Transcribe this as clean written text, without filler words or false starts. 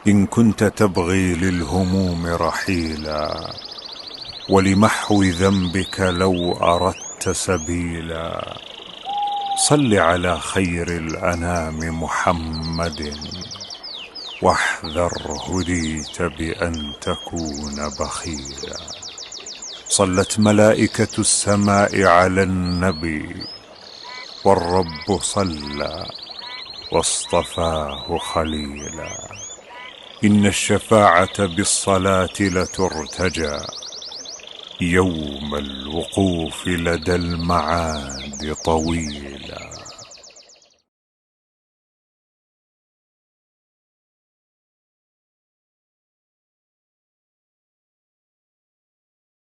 إن كنت تبغي للهموم رحيلا، ولمحو ذنبك لو أردت سبيلا، صل على خير الأنام محمد، واحذر هديت بأن تكون بخيلا. صلت ملائكة السماء على النبي، والرب صلى واصطفاه خليلا. إن الشفاعة بالصلاة لترتجى، يوم الوقوف لدى المعاد طويلا.